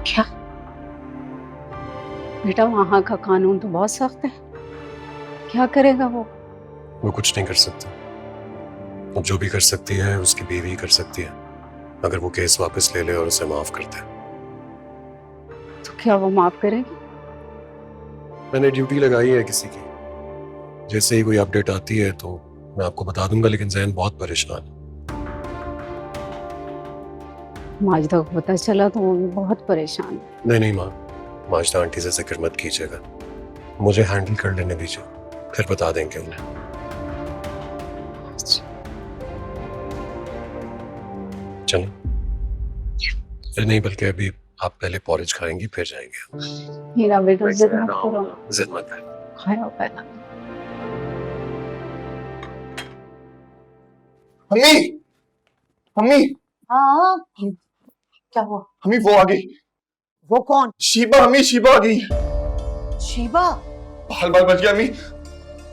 क्या? बेटा वहां का कानून तो बहुत सख्त है, क्या करेगा वो? वो कुछ नहीं कर सकता। अब जो भी कर सकती है उसकी बीवी कर सकती है, अगर वो केस वापस ले ले और उसे माफ कर दे। तो क्या वो माफ करेगी? मैंने ड्यूटी लगाई है किसी की, जैसे ही कोई अपडेट आती है तो मैं आपको बता दूंगा, लेकिन जहन बहुत परेशान है। माजिदा को पता चला तो वो भी बहुत परेशान है। नहीं नहीं माँ, माजदा आंटी से जिक्र मत कीजिएगा, मुझे हैंडल कर लेने दीजिए, फिर बता देंगे उन्हें। चलो, फिर नहीं बल्कि अभी आप पहले पॉरेज खाएंगी फिर जाएंगे। हीरा बेटा जिद मत करो, जिद मत है। खाया पहला। मम्मी, मम्मी, हाँ, क्या हुआ? मम्मी वो आ गई। वो कौन? शीबा, मम्मी शीबा आ गई। शीबा? बाल बाल बच गया मम्मी,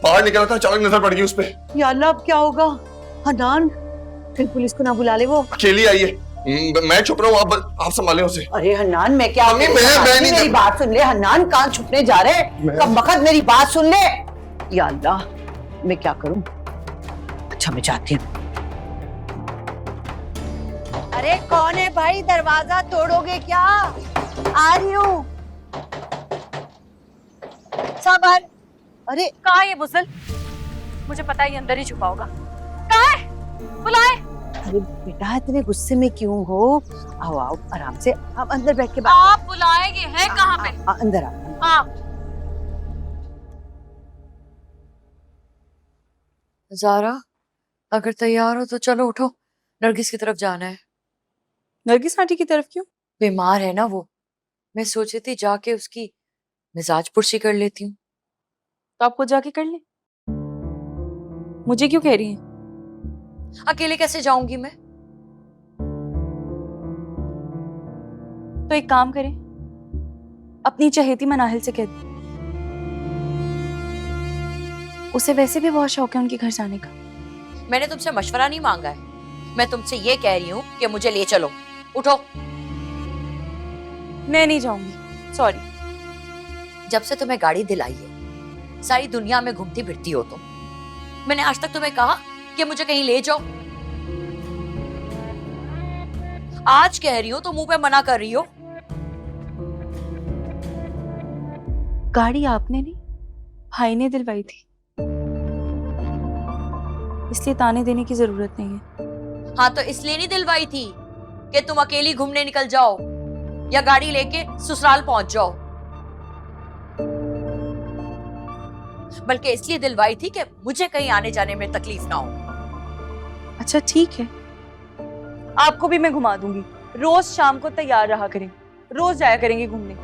बाहर निकला था अचानक नजर पड़ गई उस पे। या अल्लाह, अब क्या होगा? हनान, फिर पुलिस को ना बुला ले, वो अकेली आई है। मैं छुप रहा हूँ, आप संभाले उसे। अरे हन्नान, मैं क्या? मम्मी, मैं नहीं, मेरी बात सुन ले हन्नान, कहाँ छुपने जा रहे? कब वक्त मेरी बात सुन ले। या अल्लाह, मैं क्या करूं? अच्छा मैं जाती हूँ। अरे कौन है भाई, दरवाजा तोड़ोगे क्या? आ रही हूँ। सबर। अरे कहाँ है ये बुज़दिल? मुझे पता है ये अंदर ही छुपा होगा। कहाँ है? बुलाए। अरे बेटा, इतने गुस्से में क्यों हो? आओ आओ, आराम से आप अंदर बैठ के बात। आप बुलाए, ये है कहाँ पे? अंदर आओ। आप ज़ारा, अगर तैयार हो तो चलो उठो, नरगिस की तरफ जाना है। नरगिस आंटी की तरफ क्यों? बीमार है ना वो, मैं सोच रही थी जाके उसकी मिजाज पुरसी कर लेती हूँ। तो आपको जाके कर ले, मुझे क्यों कह रही हैं? अकेले कैसे जाऊंगी मैं? तो एक काम करें, अपनी चहेती मनाहिल से कह दें, उसे वैसे भी बहुत शौक है उनके घर जाने का। मैंने तुमसे मशवरा नहीं मांगा है, मैं तुमसे ये कह रही हूँ कि मुझे ले चलो। उठो। मैं नहीं जाऊंगी, सॉरी। जब से तुम्हें गाड़ी दिलाई है, सारी दुनिया में घूमती फिरती हो तुम। मैंने आज तक तुम्हें कहा कि मुझे कहीं ले जाओ? आज कह रही हो तो मुंह पे मना कर रही हो। गाड़ी आपने नहीं, भाई ने दिलवाई थी, इसलिए ताने देने की जरूरत नहीं है। हाँ तो इसलिए नहीं दिलवाई थी कि तुम अकेली घूमने निकल जाओ या गाड़ी लेके ससुराल पहुंच जाओ, बल्कि इसलिए दिलवाई थी कि मुझे कहीं आने जाने में तकलीफ ना हो। अच्छा ठीक है, आपको भी मैं घुमा दूंगी, रोज शाम को तैयार रहा करेंगे, रोज जाया करेंगे घूमने,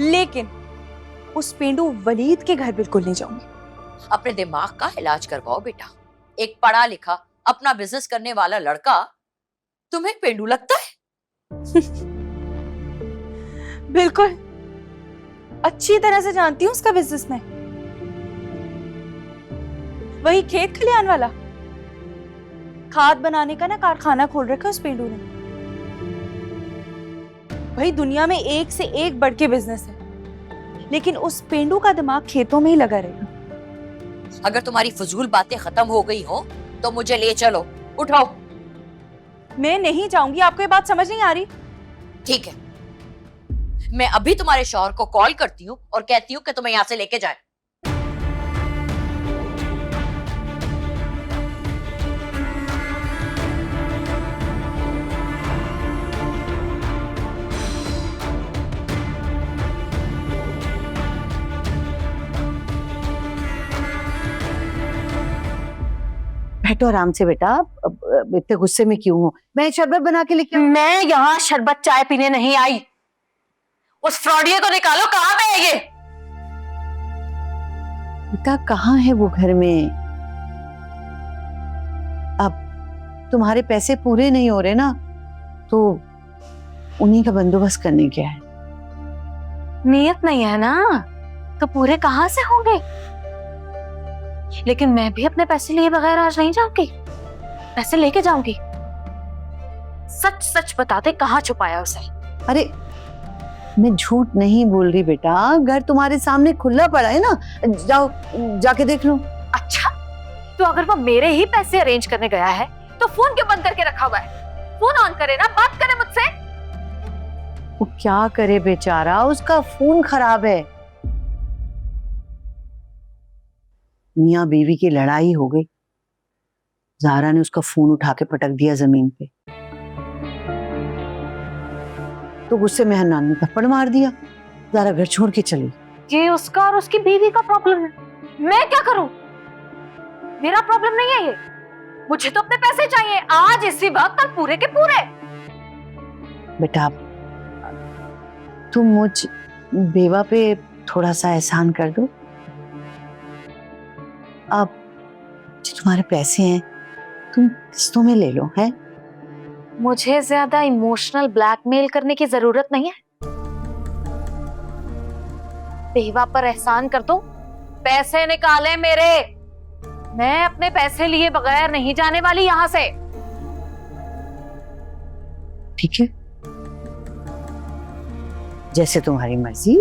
लेकिन उस पेंडू वलीद के घर बिल्कुल नहीं जाऊंगी। अपने दिमाग का इलाज करवाओ बेटा, एक पढ़ा लिखा अपना बिजनेस करने वाला लड़का तुम्हें पेंडू लगता है? बिल्कुल, अच्छी तरह से जानती हूँ उसका बिजनेस में। वही खेत खलियान वाला, खाद बनाने का ना कारखाना खोल रखा उस पेंडू ने। भाई दुनिया में एक से एक बढ़ के बिजनेस है, लेकिन उस पेंडू का दिमाग खेतों में ही लगा रहेगा। अगर तुम्हारी फजूल बातें खत्म हो गई हो तो मुझे ले चलो। उठाओ। मैं नहीं जाऊंगी, आपको ये बात समझ नहीं आ रही? ठीक है, मैं अभी तुम्हारे शौहर को कॉल करती हूँ और कहती हूँ कि तुम्हें यहाँ से लेके जाए। बैठो आराम से बेटा, इतने गुस्से में क्यों हो? मैं शरबत बना के लेके आऊं? मैं यहाँ शरबत चाय पीने नहीं आई। उस फ्रॉडिये को निकालो, कहाँ पे है ये? बेटा कहाँ है वो घर में? अब तुम्हारे पैसे पूरे नहीं हो रहे ना, तो उन्हीं का बंदोबस्त करने क्या है। नियत नहीं है ना तो पूरे कहाँ से होंगे? लेकिन मैं भी अपने पैसे लिए बगैर आज नहीं जाऊंगी, पैसे लेके जाऊंगी। सच सच बताते, कहाँ छुपाया उसे? अरे मैं झूठ नहीं बोल रही बेटा, घर तुम्हारे सामने खुला पड़ा है ना, जाओ जाके देख लो। अच्छा, तो अगर वो मेरे ही पैसे अरेंज करने गया है तो फोन क्यों बंद करके रखा हुआ है? फोन ऑन करे ना, बात करे मुझसे। वो क्या करे बेचारा, उसका फोन खराब है। मियां बीवी की लड़ाई हो गई, ज़ारा ने उसका फोन उठा के पटक दिया जमीन पे, तो गुस्से में हन्नान ने थप्पड़ मार दिया। ज़ारा घर छोड़ के चली। ये उसका और उसकी बीवी का प्रॉब्लम है, मैं क्या करूं? मेरा प्रॉब्लम नहीं है ये। मुझे तो अपने पैसे चाहिए आज, इसी वक्त, कल पूरे के पूरे। बेटा तुम मुझ बेवा पे थोड़ा सा एहसान कर दो। अब जो तुम्हारे पैसे हैं तुम किस्तों में ले लो, है? मुझे ज्यादा इमोशनल ब्लैकमेल करने की जरूरत नहीं है। बेवा पर एहसान कर दो, पैसे निकाले मेरे। मैं अपने पैसे लिए बगैर नहीं जाने वाली यहां से। ठीक है, जैसे तुम्हारी मर्जी।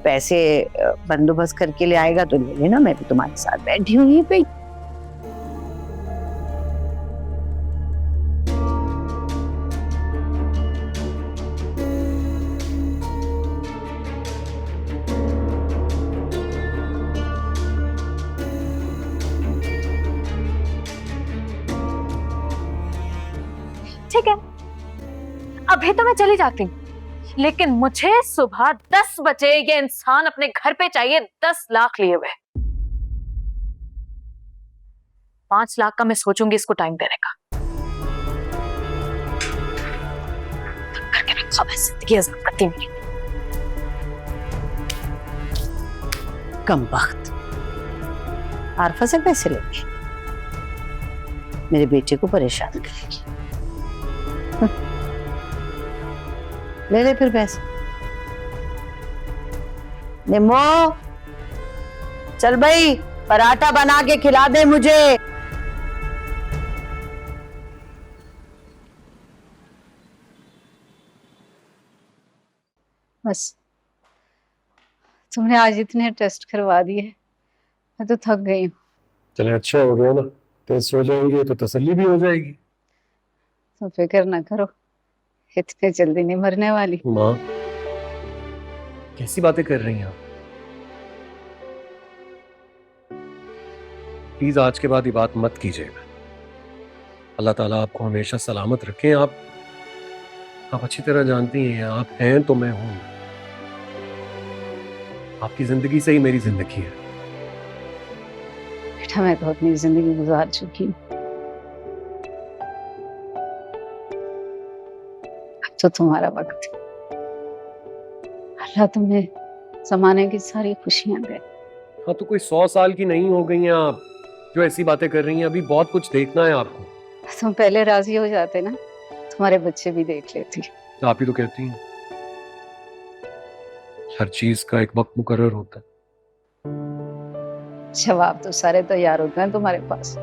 पैसे बंदोबस्त करके ले आएगा तो ले लेना, मैं भी तुम्हारे साथ बैठी हूँ यहीं पे। ठीक है, अभी तो मैं चली जाती हूँ, लेकिन मुझे सुबह 10 बजे ये इंसान अपने घर पे चाहिए, 10 लाख लिए हुए। 5 लाख का मैं सोचूंगी इसको टाइम देने का। करके रखा है जिंदगी अज़ब करती मेरी। कम वक्त आरफा से पैसे लेंगे, मेरे बेटे को परेशान करेगी। ले ले फिर पैसे। निम्मो चल भाई, पराठा बना के खिला दे मुझे। बस तुमने आज इतने टेस्ट करवा दिए, मैं तो थक गई हूँ। चले अच्छा हो गया ना, टेस्ट हो जाएंगे तो तसल्ली भी हो जाएगी। तो फिक्र ना करो, इतने जल्दी नहीं मरने वाली। माँ कैसी बातें कर रही हैं आप? प्लीज आज के बाद ये बात मत कीजिएगा। अल्लाह ताला आपको हमेशा सलामत रखें। आप अच्छी तरह जानती हैं आप हैं तो मैं हूं। आपकी जिंदगी से ही मेरी जिंदगी है। बेटा मैं तो अपनी जिंदगी गुजार चुकी हूँ, अब तो तुम्हारा वक्त है। अल्लाह तुम्हें जमाने की सारी खुशियां दे। हाँ तो कोई 100 साल की नहीं हो गई हैं आप जो ऐसी बातें कर रही हैं। अभी बहुत कुछ देखना है आपको। तुम पहले राजी हो जाते ना, तुम्हारे बच्चे भी देख लेती। तो आप ही तो कहती हैं हर चीज का एक वक्त मुकर्रर होता है। जवाब तो सारे तैयार होते हैं तुम्हारे पास।